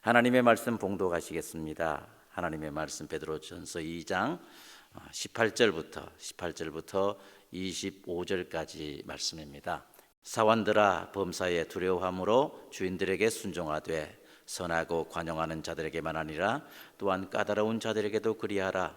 하나님의 말씀 봉독하시겠습니다. 하나님의 말씀 베드로전서 2장 18절부터 25절까지 말씀입니다. 사원들아, 범사에 두려워함으로 주인들에게 순종하되 선하고 관용하는 자들에게만 아니라 또한 까다로운 자들에게도 그리하라.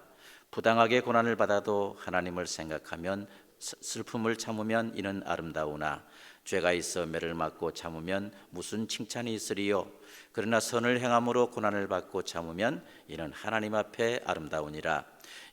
부당하게 고난을 받아도 하나님을 생각하면 슬픔을 참으면 이는 아름다우나 죄가 있어 매를 맞고 참으면 무슨 칭찬이 있으리요. 그러나 선을 행함으로 고난을 받고 참으면 이는 하나님 앞에 아름다우니라.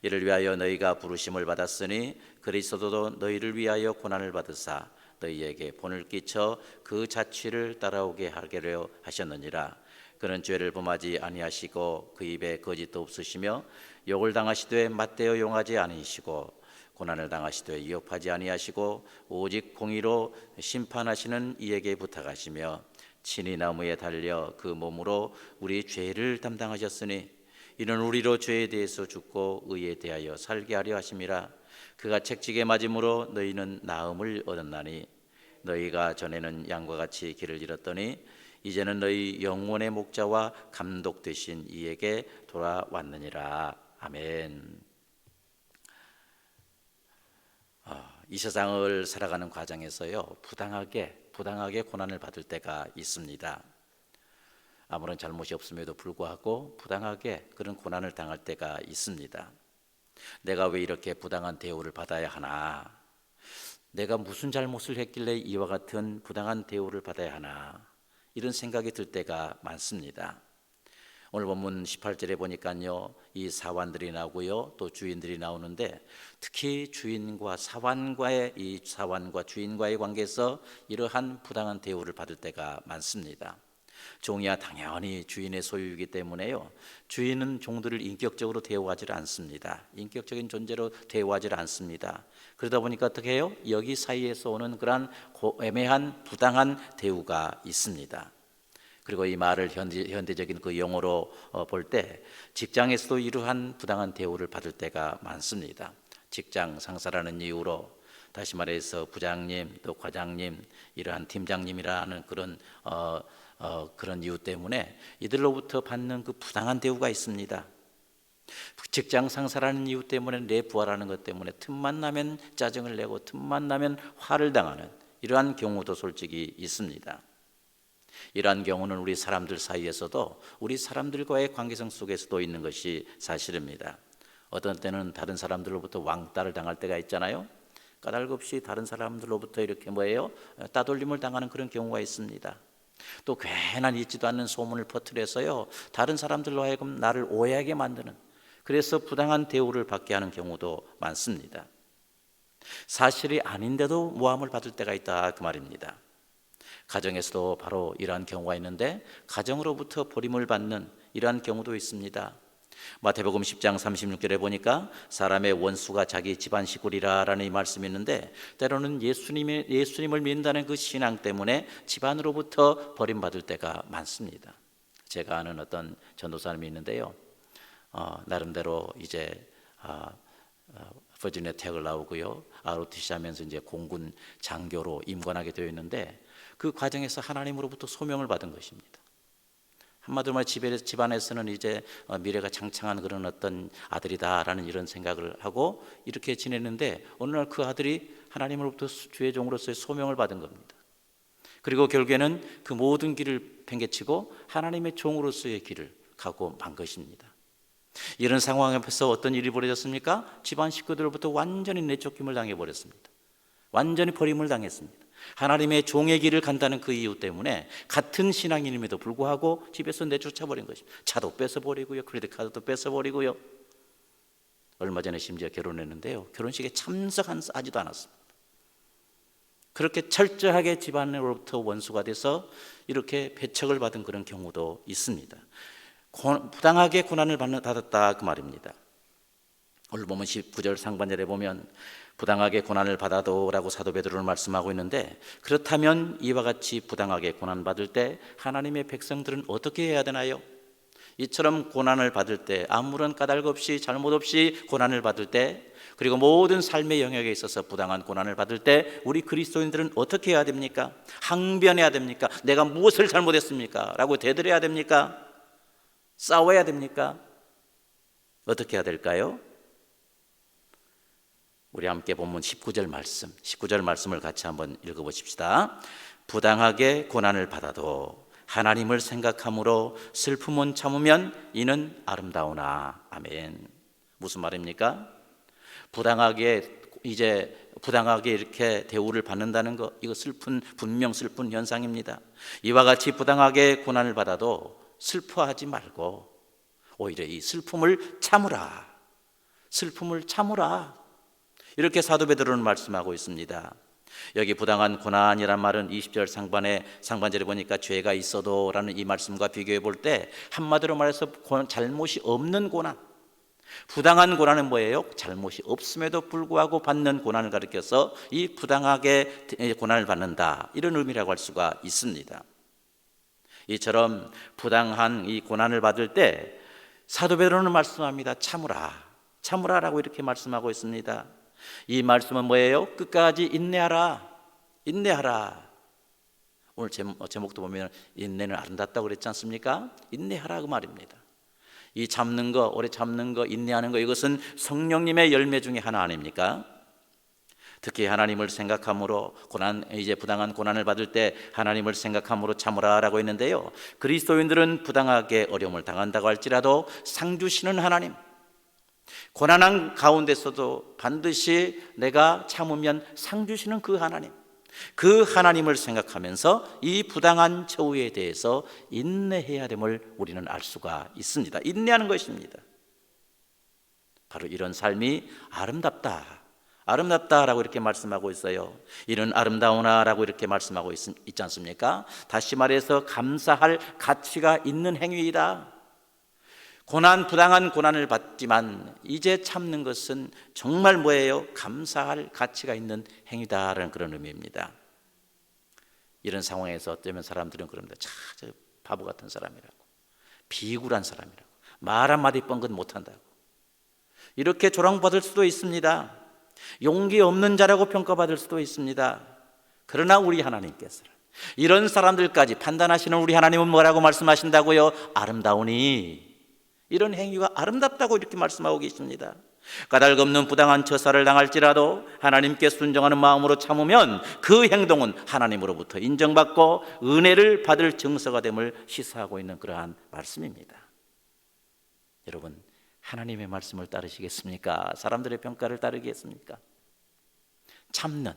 이를 위하여 너희가 부르심을 받았으니 그리스도도 너희를 위하여 고난을 받으사 너희에게 본을 끼쳐 그 자취를 따라오게 하기로 하셨느니라. 그는 죄를 범하지 아니하시고 그 입에 거짓도 없으시며 욕을 당하시되 맞대어 용하지 아니시고 고난을 당하시되 위협하지 아니하시고 오직 공의로 심판하시는 이에게 부탁하시며 친히 나무에 달려 그 몸으로 우리 죄를 담당하셨으니 이는 우리로 죄에 대해서 죽고 의에 대하여 살게 하려 하심이라. 그가 채찍에 맞음으로 너희는 나음을 얻었나니 너희가 전에는 양과 같이 길을 잃었더니 이제는 너희 영혼의 목자와 감독 되신 이에게 돌아왔느니라. 아멘. 이 세상을 살아가는 과정에서요, 부당하게 고난을 받을 때가 있습니다. 아무런 잘못이 없음에도 불구하고 부당하게 그런 고난을 당할 때가 있습니다. 내가 왜 이렇게 부당한 대우를 받아야 하나? 내가 무슨 잘못을 했길래 이와 같은 부당한 대우를 받아야 하나? 이런 생각이 들 때가 많습니다. 오늘 본문 18절에 보니까요, 이 사환들이 나오고요, 또 주인들이 나오는데 특히 사환과 주인과의 관계에서 이러한 부당한 대우를 받을 때가 많습니다. 종이야 당연히 주인의 소유이기 때문에요, 주인은 종들을 인격적으로 대우하지 않습니다. 인격적인 존재로 대우하지 않습니다. 그러다 보니까 어떻게 해요? 여기 사이에서 오는 그러한 애매한 부당한 대우가 있습니다. 그리고 이 말을 현대적인 그 용어로 볼 때 직장에서도 이러한 부당한 대우를 받을 때가 많습니다. 직장 상사라는 이유로, 다시 말해서 부장님 또 과장님, 이러한 팀장님이라는 그런 이유 때문에 이들로부터 받는 그 부당한 대우가 있습니다. 직장 상사라는 이유 때문에 내 부하라는 것 때문에 틈만 나면 짜증을 내고 틈만 나면 화를 당하는 이러한 경우도 솔직히 있습니다. 이러한 경우는 우리 사람들 사이에서도, 우리 사람들과의 관계성 속에서도 있는 것이 사실입니다. 어떤 때는 다른 사람들로부터 왕따를 당할 때가 있잖아요. 까닭없이 다른 사람들로부터 이렇게 따돌림을 당하는 그런 경우가 있습니다. 또 괜한 있지도 않는 소문을 퍼뜨려서요, 다른 사람들로 하여금 나를 오해하게 만드는, 그래서 부당한 대우를 받게 하는 경우도 많습니다. 사실이 아닌데도 모함을 받을 때가 있다, 그 말입니다. 가정에서도 바로 이러한 경우가 있는데, 가정으로부터 버림을 받는 이러한 경우도 있습니다. 마태복음 10장 36절에 보니까 사람의 원수가 자기 집안 식구리라 라는 이 말씀이 있는데, 때로는 예수님을 믿는다는 그 신앙 때문에 집안으로부터 버림받을 때가 많습니다. 제가 아는 어떤 전도사님이 있는데요, 나름대로 이제 버지니아 대학을 나오고요, ROTC 하면서 이제 공군 장교로 임관하게 되어 있는데, 그 과정에서 하나님으로부터 소명을 받은 것입니다. 한마디로 말 집안에서는 이제 미래가 창창한 그런 어떤 아들이다라는 이런 생각을 하고 이렇게 지냈는데, 어느 날 그 아들이 하나님으로부터 주의 종으로서의 소명을 받은 겁니다. 그리고 결국에는 그 모든 길을 팽개치고 하나님의 종으로서의 길을 가고 만 것입니다. 이런 상황 앞에서 어떤 일이 벌어졌습니까? 집안 식구들로부터 완전히 내쫓김을 당해버렸습니다. 완전히 버림을 당했습니다. 하나님의 종의 길을 간다는 그 이유 때문에 같은 신앙인임에도 불구하고 집에서 내쫓아버린 것입니다. 차도 뺏어버리고요, 크레딧 카드도 뺏어버리고요. 얼마 전에 심지어 결혼했는데요, 결혼식에 참석하지도 않았습니다. 그렇게 철저하게 집안으로부터 원수가 돼서 이렇게 배척을 받은 그런 경우도 있습니다. 부당하게 고난을 받았다, 그 말입니다. 오늘 보면 19절 상반절에 보면 부당하게 고난을 받아도 라고 사도 베드로는 말씀하고 있는데, 그렇다면 이와 같이 부당하게 고난받을 때 하나님의 백성들은 어떻게 해야 되나요? 이처럼 고난을 받을 때, 아무런 까닭 없이 잘못 없이 고난을 받을 때, 그리고 모든 삶의 영역에 있어서 부당한 고난을 받을 때 우리 그리스도인들은 어떻게 해야 됩니까? 항변해야 됩니까? 내가 무엇을 잘못했습니까? 라고 되들어야 됩니까? 싸워야 됩니까? 어떻게 해야 될까요? 우리 함께 본문 19절 말씀을 같이 한번 읽어보십시다. 부당하게 고난을 받아도 하나님을 생각함으로 슬픔은 참으면 이는 아름다우나. 아멘. 무슨 말입니까? 부당하게 이렇게 대우를 받는다는 것, 이거 분명 슬픈 현상입니다. 이와 같이 부당하게 고난을 받아도 슬퍼하지 말고 오히려 이 슬픔을 참으라. 이렇게 사도 베드로는 말씀하고 있습니다. 여기 부당한 고난이란 말은 20절 상반절에 보니까 죄가 있어도 라는 이 말씀과 비교해 볼 때 한마디로 말해서 잘못이 없는 고난, 부당한 고난은 뭐예요? 잘못이 없음에도 불구하고 받는 고난을 가리켜서 이 부당하게 고난을 받는다, 이런 의미라고 할 수가 있습니다. 이처럼 부당한 이 고난을 받을 때 사도 베드로는 말씀합니다. 참으라라고 이렇게 말씀하고 있습니다. 이 말씀은 뭐예요? 끝까지 인내하라. 오늘 제목도 보면 인내는 아름답다고 그랬지 않습니까? 인내하라, 그 말입니다. 이 참는 거, 오래 참는 거, 인내하는 거, 이것은 성령님의 열매 중에 하나 아닙니까? 특히 하나님을 생각함으로 부당한 고난을 받을 때 하나님을 생각함으로 참으라라고 했는데요, 그리스도인들은 부당하게 어려움을 당한다고 할지라도 상 주시는 하나님, 고난한 가운데서도 반드시 내가 참으면 상 주시는 그 하나님을 생각하면서 이 부당한 처우에 대해서 인내해야 됨을 우리는 알 수가 있습니다. 인내하는 것입니다. 바로 이런 삶이 아름답다라고 이렇게 말씀하고 있어요. 이는 아름다우나라고 이렇게 말씀하고 있지 않습니까? 다시 말해서 감사할 가치가 있는 행위이다. 부당한 고난을 받지만 이제 참는 것은 정말 뭐예요? 감사할 가치가 있는 행위다라는 그런 의미입니다. 이런 상황에서 어쩌면 사람들은 그럽니다. 저 바보 같은 사람이라고, 비굴한 사람이라고, 말 한마디 뻥긋 못한다고, 이렇게 조롱받을 수도 있습니다. 용기 없는 자라고 평가받을 수도 있습니다. 그러나 우리 하나님께서는 이런 사람들까지 판단하시는 우리 하나님은 뭐라고 말씀하신다고요? 아름다우니, 이런 행위가 아름답다고 이렇게 말씀하고 계십니다. 까닭없는 부당한 처사를 당할지라도 하나님께 순종하는 마음으로 참으면 그 행동은 하나님으로부터 인정받고 은혜를 받을 증서가 됨을 시사하고 있는 그러한 말씀입니다. 여러분, 하나님의 말씀을 따르시겠습니까? 사람들의 평가를 따르겠습니까? 참는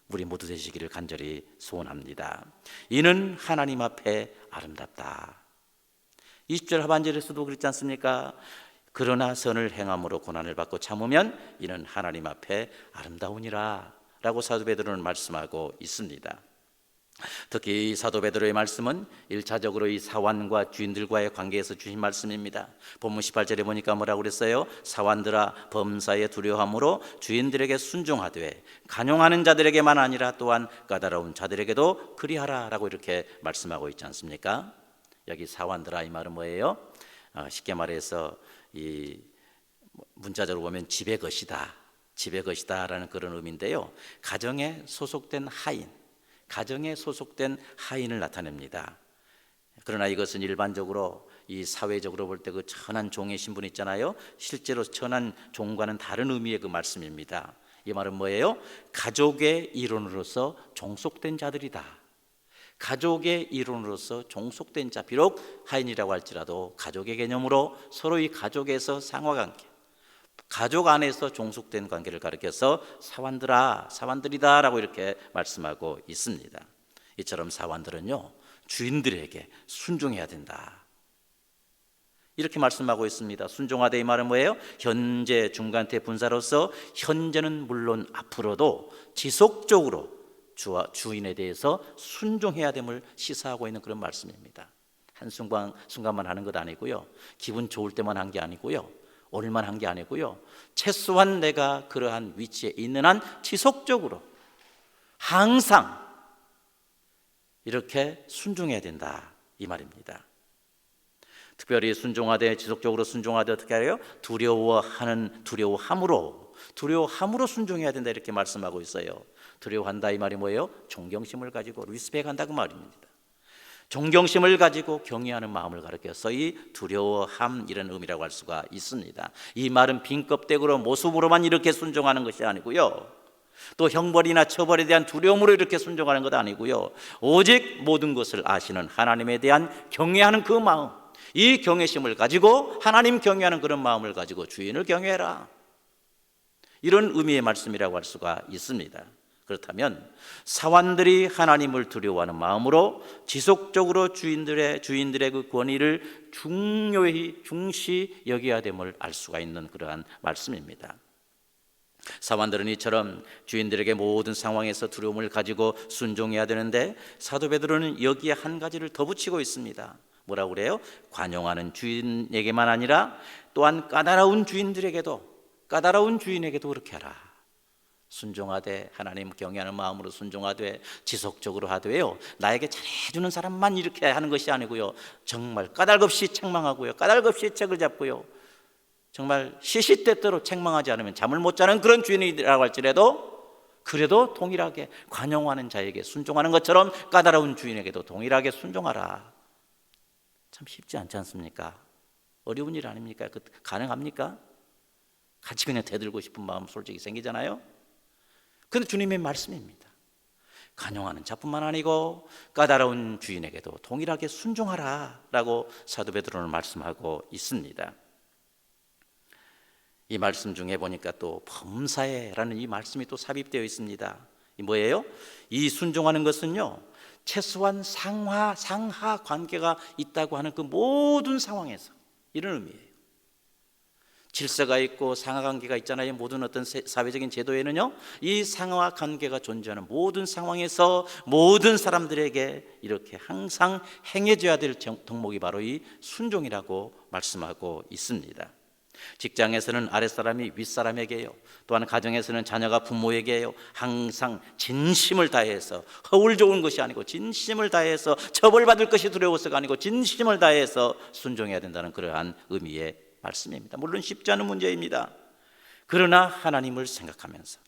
우리 모두 되시기를 간절히 소원합니다. 이는 하나님 앞에 아름답다. 20절 하반절에서도 그렇지 않습니까? 그러나 선을 행함으로 고난을 받고 참으면 이는 하나님 앞에 아름다우니라 라고 사도 베드로는 말씀하고 있습니다. 특히 사도 베드로의 말씀은 1차적으로 이 사환과 주인들과의 관계에서 주신 말씀입니다. 본문 18절에 보니까 뭐라고 그랬어요? 사환들아, 범사에 두려워함으로 주인들에게 순종하되 간용하는 자들에게만 아니라 또한 까다로운 자들에게도 그리하라 라고 이렇게 말씀하고 있지 않습니까? 여기 사환들아, 이 말은 뭐예요? 쉽게 말해서 이 문자적으로 보면 집의 것이다라는 그런 의미인데요, 가정에 소속된 하인을 나타냅니다. 그러나 이것은 일반적으로 이 사회적으로 볼 때 그 천한 종의 신분 있잖아요, 실제로 천한 종과는 다른 의미의 그 말씀입니다. 이 말은 뭐예요? 가족의 일원으로서 종속된 자들이다. 가족의 일원으로서 종속된 자, 비록 하인이라고 할지라도 가족의 개념으로 서로 이 가족에서 상하관계, 가족 안에서 종속된 관계를 가리켜서 사환들이다 라고 이렇게 말씀하고 있습니다. 이처럼 사환들은요, 주인들에게 순종해야 된다 이렇게 말씀하고 있습니다. 순종하되 이 말은 뭐예요? 현재 중간태 분사로서 현재는 물론 앞으로도 지속적으로 주인에 대해서 순종해야 됨을 시사하고 있는 그런 말씀입니다. 한순간만 하는 것 아니고요, 기분 좋을 때만 한 게 아니고요, 오늘만 한 게 아니고요, 최소한 내가 그러한 위치에 있는 한 지속적으로 항상 이렇게 순종해야 된다 이 말입니다. 특별히 지속적으로 순종하되 어떻게 해요? 두려워함으로 순종해야 된다 이렇게 말씀하고 있어요. 두려워한다 이 말이 뭐예요? 존경심을 가지고 리스펙한다 그 말입니다. 존경심을 가지고 경외하는 마음을 가리켜서 이 두려워함 이런 의미라고 할 수가 있습니다. 이 말은 빈껍데기로 모습으로만 이렇게 순종하는 것이 아니고요, 또 형벌이나 처벌에 대한 두려움으로 이렇게 순종하는 것 아니고요, 오직 모든 것을 아시는 하나님에 대한 경외하는 그 마음, 이 경외심을 가지고 하나님 경외하는 그런 마음을 가지고 주인을 경외해라, 이런 의미의 말씀이라고 할 수가 있습니다. 그렇다면 사환들이 하나님을 두려워하는 마음으로 지속적으로 주인들의 그 권위를 중시 여겨야 됨을 알 수가 있는 그러한 말씀입니다. 사환들은 이처럼 주인들에게 모든 상황에서 두려움을 가지고 순종해야 되는데, 사도 베드로는 여기에 한 가지를 더 붙이고 있습니다. 뭐라고 그래요? 관용하는 주인에게만 아니라 또한 까다로운 주인에게도 그렇게 하라. 순종하되, 하나님 경외하는 마음으로 순종하되, 지속적으로 하되요, 나에게 잘해주는 사람만 이렇게 하는 것이 아니고요, 정말 까닭없이 책망하고요, 까닭없이 책을 잡고요, 정말 시시때때로 책망하지 않으면 잠을 못 자는 그런 주인이라고 할지라도 그래도 동일하게 관용하는 자에게 순종하는 것처럼 까다로운 주인에게도 동일하게 순종하라. 참 쉽지 않지 않습니까? 어려운 일 아닙니까? 가능합니까? 같이 그냥 대들고 싶은 마음 솔직히 생기잖아요. 그런데 주님의 말씀입니다. 관용하는 자뿐만 아니고 까다로운 주인에게도 동일하게 순종하라 라고 사도 베드로는 말씀하고 있습니다. 이 말씀 중에 보니까 또 범사에라는 이 말씀이 또 삽입되어 있습니다. 이 뭐예요? 이 순종하는 것은요, 최소한 상하 관계가 있다고 하는 그 모든 상황에서, 이런 의미예요. 질서가 있고 상하 관계가 있잖아요. 모든 어떤 사회적인 제도에는요, 이 상하 관계가 존재하는 모든 상황에서 모든 사람들에게 이렇게 항상 행해져야 될 덕목이 바로 이 순종이라고 말씀하고 있습니다. 직장에서는 아랫사람이 윗사람에게요, 또한 가정에서는 자녀가 부모에게요, 항상 진심을 다해서, 허울 좋은 것이 아니고 진심을 다해서, 처벌받을 것이 두려워서가 아니고 진심을 다해서 순종해야 된다는 그러한 의미의 말씀입니다. 물론 쉽지 않은 문제입니다. 그러나 하나님을 생각하면서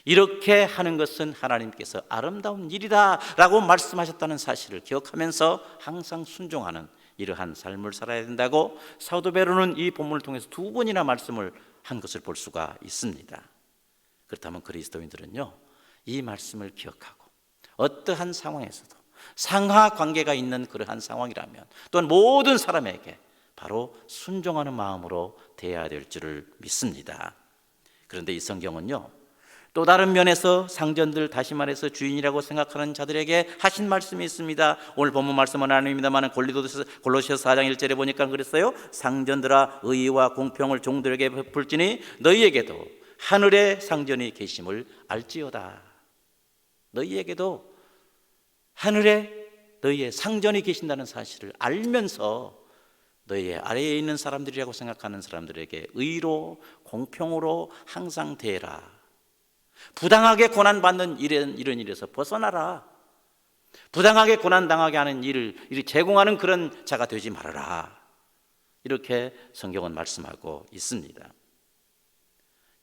이렇게 하는 것은 하나님께서 아름다운 일이다 라고 말씀하셨다는 사실을 기억하면서 항상 순종하는 이러한 삶을 살아야 된다고 사도 베드로는 이 본문을 통해서 두 번이나 말씀을 한 것을 볼 수가 있습니다. 그렇다면 그리스도인들은요, 이 말씀을 기억하고 어떠한 상황에서도 상하 관계가 있는 그러한 상황이라면 또한 모든 사람에게 바로 순종하는 마음으로 대해야 될 줄을 믿습니다. 그런데 이 성경은요, 또 다른 면에서 상전들, 다시 말해서 주인이라고 생각하는 자들에게 하신 말씀이 있습니다. 오늘 본문 말씀은 아닙니다만 골로새서 4장 1절에 보니까 그랬어요. 상전들아, 의와 공평을 종들에게 베풀지니 너희에게도 하늘의 상전이 계심을 알지어다. 너희에게도 하늘에 너희의 상전이 계신다는 사실을 알면서 너희의 아래에 있는 사람들이라고 생각하는 사람들에게 의로 공평으로 항상 대해라. 부당하게 고난받는 이런 일에서 벗어나라. 부당하게 고난당하게 하는 일을 제공하는 그런 자가 되지 말아라. 이렇게 성경은 말씀하고 있습니다.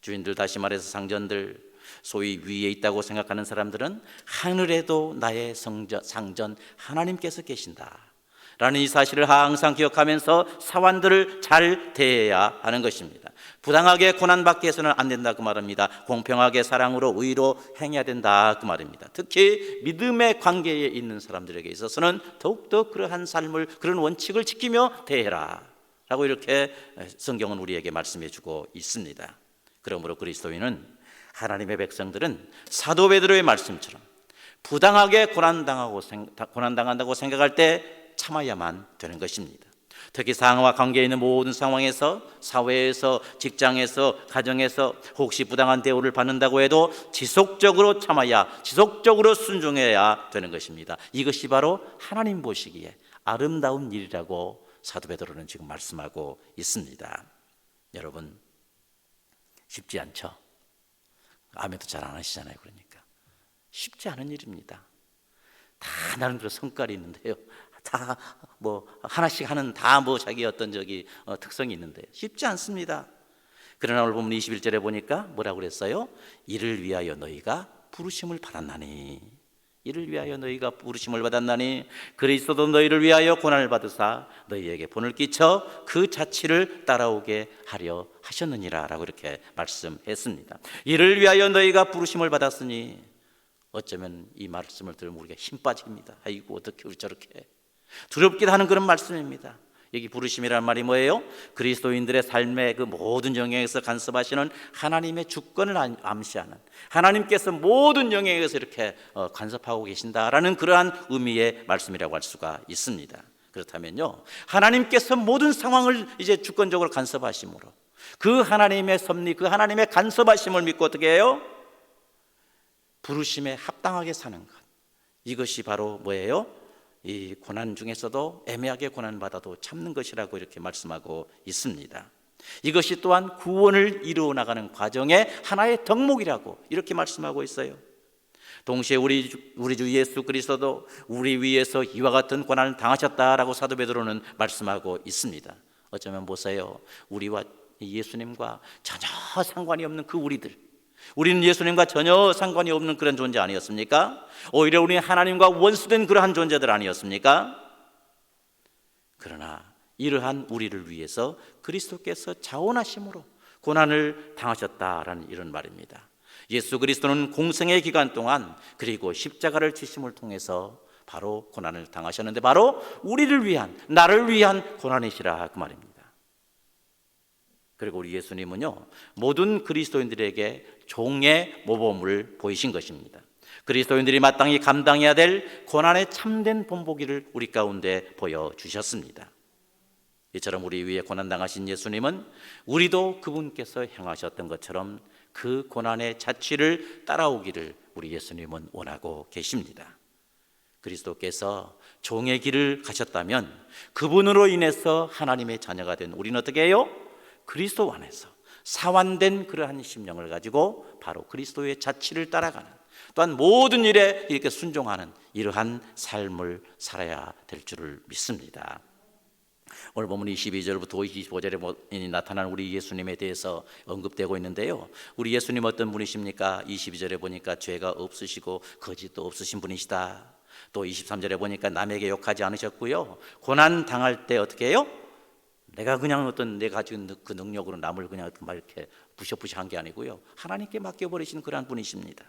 주인들, 다시 말해서 상전들, 소위 위에 있다고 생각하는 사람들은 하늘에도 나의 상전 하나님께서 계신다 라는 이 사실을 항상 기억하면서 사환들을 잘 대해야 하는 것입니다. 부당하게 고난받게 해서는 안 된다 그 말입니다. 공평하게 사랑으로 의로 행해야 된다 그 말입니다. 특히 믿음의 관계에 있는 사람들에게 있어서는 더욱더 그러한 삶을, 그런 원칙을 지키며 대해라 라고 이렇게 성경은 우리에게 말씀해 주고 있습니다. 그러므로 그리스도인은, 하나님의 백성들은 사도 베드로의 말씀처럼 부당하게 고난당한다고 생각할 때 참아야만 되는 것입니다. 특히 상하와 관계에 있는 모든 상황에서, 사회에서, 직장에서, 가정에서 혹시 부당한 대우를 받는다고 해도 지속적으로 참아야, 지속적으로 순종해야 되는 것입니다. 이것이 바로 하나님 보시기에 아름다운 일이라고 사도 베드로는 지금 말씀하고 있습니다. 여러분, 쉽지 않죠? 아멘도 잘 안 하시잖아요. 그러니까 쉽지 않은 일입니다. 다 나름대로 성깔이 있는데요, 다 뭐 하나씩 하는 다 뭐 자기 어떤 특성이 있는데 쉽지 않습니다. 그러나 오늘 보면 21절에 보니까 뭐라고 그랬어요? 이를 위하여 너희가 부르심을 받았나니, 이를 위하여 너희가 부르심을 받았나니 그리스도도 너희를 위하여 고난을 받으사 너희에게 본을 끼쳐 그 자취를 따라오게 하려 하셨느니라 라고 이렇게 말씀했습니다. 이를 위하여 너희가 부르심을 받았으니, 어쩌면 이 말씀을 들으면 우리가 힘 빠집니다. 아이고 어떻게 우리 저렇게 두렵기도 하는 그런 말씀입니다. 여기 부르심이라는 말이 뭐예요? 그리스도인들의 삶의 그 모든 영역에서 간섭하시는 하나님의 주권을 암시하는, 하나님께서 모든 영역에서 이렇게 간섭하고 계신다라는 그러한 의미의 말씀이라고 할 수가 있습니다. 그렇다면요, 하나님께서 모든 상황을 이제 주권적으로 간섭하심으로 그 하나님의 섭리, 그 하나님의 간섭하심을 믿고 어떻게 해요? 부르심에 합당하게 사는 것, 이것이 바로 뭐예요? 이 고난 중에서도 애매하게 고난받아도 참는 것이라고 이렇게 말씀하고 있습니다. 이것이 또한 구원을 이루어 나가는 과정의 하나의 덕목이라고 이렇게 말씀하고 있어요. 동시에 우리 주 예수 그리스도도 우리 위해서 이와 같은 고난을 당하셨다라고 사도 베드로는 말씀하고 있습니다. 어쩌면 보세요, 우리와 예수님과 전혀 상관이 없는 그 우리는 예수님과 전혀 상관이 없는 그런 존재 아니었습니까? 오히려 우리는 하나님과 원수된 그러한 존재들 아니었습니까? 그러나 이러한 우리를 위해서 그리스도께서 자원하심으로 고난을 당하셨다라는 이런 말입니다. 예수 그리스도는 공생의 기간 동안 그리고 십자가를 지심을 통해서 바로 고난을 당하셨는데, 바로 우리를 위한, 나를 위한 고난이시라 그 말입니다. 그리고 우리 예수님은요, 모든 그리스도인들에게 종의 모범을 보이신 것입니다. 그리스도인들이 마땅히 감당해야 될 고난의 참된 본보기를 우리 가운데 보여주셨습니다. 이처럼 우리 위에 고난당하신 예수님은 우리도 그분께서 행하셨던 것처럼 그 고난의 자취를 따라오기를 우리 예수님은 원하고 계십니다. 그리스도께서 종의 길을 가셨다면 그분으로 인해서 하나님의 자녀가 된 우리는 어떻게 해요? 그리스도 안에서 사완된 그러한 심령을 가지고 바로 그리스도의 자취를 따라가는, 또한 모든 일에 이렇게 순종하는 이러한 삶을 살아야 될 줄을 믿습니다. 오늘 본문 22절부터 25절에 나타난 우리 예수님에 대해서 언급되고 있는데요, 우리 예수님 어떤 분이십니까? 22절에 보니까 죄가 없으시고 거짓도 없으신 분이시다. 또 23절에 보니까 남에게 욕하지 않으셨고요, 고난 당할 때 어떻게 해요? 내가 그냥 어떤 내가 가진 그 능력으로 남을 그냥 막 이렇게 부셔부셔한 게 아니고요, 하나님께 맡겨버리신 그러한 분이십니다.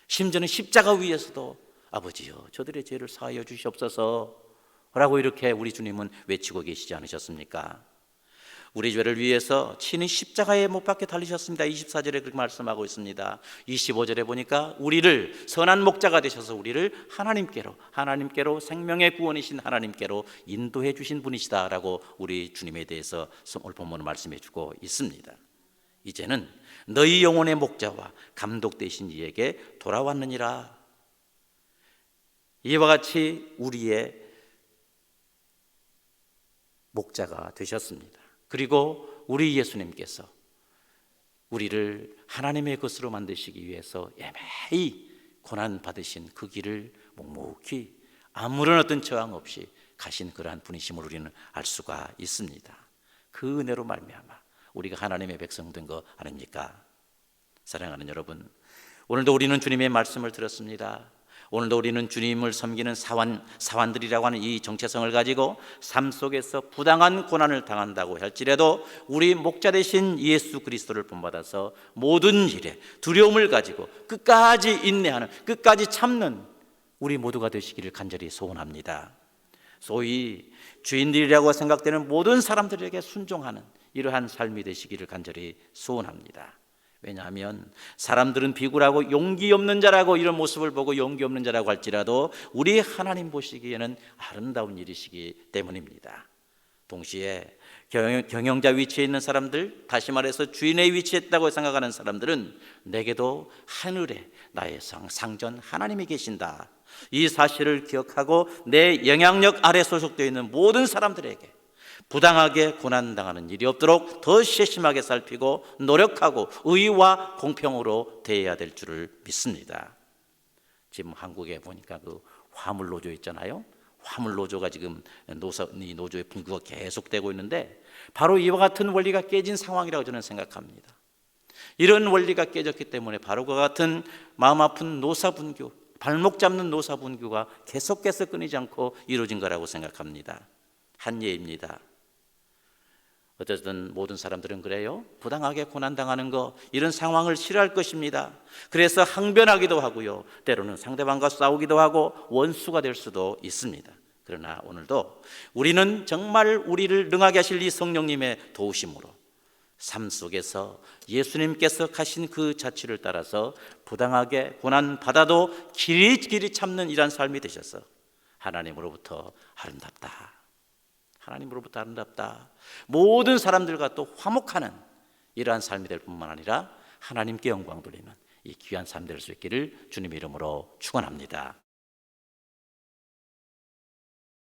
심지어는 십자가 위에서도 아버지여 저들의 죄를 사하여 주시옵소서 라고 이렇게 우리 주님은 외치고 계시지 않으셨습니까? 우리 죄를 위해서 친히 십자가에 못 박혀 달리셨습니다. 24절에 그렇게 말씀하고 있습니다. 25절에 보니까 우리를 선한 목자가 되셔서 우리를 하나님께로 생명의 구원이신 하나님께로 인도해 주신 분이시다라고 우리 주님에 대해서 오늘 본문은 말씀해 주고 있습니다. 이제는 너희 영혼의 목자와 감독 되신 이에게 돌아왔느니라. 이와 같이 우리의 목자가 되셨습니다. 그리고 우리 예수님께서 우리를 하나님의 것으로 만드시기 위해서 애매히 고난 받으신 그 길을 묵묵히 아무런 어떤 저항 없이 가신 그러한 분이심을 우리는 알 수가 있습니다. 그 은혜로 말미암아 우리가 하나님의 백성 된 거 아닙니까? 사랑하는 여러분, 오늘도 우리는 주님의 말씀을 들었습니다. 오늘도 우리는 주님을 섬기는 사완들이라고 하는 이 정체성을 가지고 삶 속에서 부당한 고난을 당한다고 할지라도 우리 목자 되신 예수 그리스도를 본받아서 모든 일에 두려움을 가지고 끝까지 인내하는, 끝까지 참는 우리 모두가 되시기를 간절히 소원합니다. 소위 주인들이라고 생각되는 모든 사람들에게 순종하는 이러한 삶이 되시기를 간절히 소원합니다. 왜냐하면 사람들은 비굴하고 용기 없는 자라고 이런 모습을 보고 용기 없는 자라고 할지라도 우리 하나님 보시기에는 아름다운 일이시기 때문입니다. 동시에 경영자 위치에 있는 사람들, 다시 말해서 주인의 위치에 있다고 생각하는 사람들은 내게도 하늘에 나의 상전 하나님이 계신다, 이 사실을 기억하고 내 영향력 아래 소속되어 있는 모든 사람들에게 부당하게 고난당하는 일이 없도록 더 세심하게 살피고 노력하고 의와 공평으로 대해야 될 줄을 믿습니다. 지금 한국에 보니까 그 화물 노조 있잖아요. 화물 노조가 지금 이 노조의 분규가 계속되고 있는데 바로 이와 같은 원리가 깨진 상황이라고 저는 생각합니다. 이런 원리가 깨졌기 때문에 바로 그와 같은 마음 아픈 노사 분규, 발목 잡는 노사분규가 계속해서 끊이지 않고 이루어진 거라고 생각합니다. 한 예입니다. 어쨌든 모든 사람들은 그래요. 부당하게 고난당하는 거, 이런 상황을 싫어할 것입니다. 그래서 항변하기도 하고요, 때로는 상대방과 싸우기도 하고 원수가 될 수도 있습니다. 그러나 오늘도 우리는 정말 우리를 능하게 하실 이 성령님의 도우심으로 삶 속에서 예수님께서 가신 그 자취를 따라서 부당하게 고난받아도 길이 참는 이러한 삶이 되셔서 하나님으로부터 아름답다, 하나님으로부터 아름답다, 모든 사람들과 또 화목하는 이러한 삶이 될 뿐만 아니라 하나님께 영광 돌리는 이 귀한 삶 될 수 있기를 주님 이름으로 축원합니다.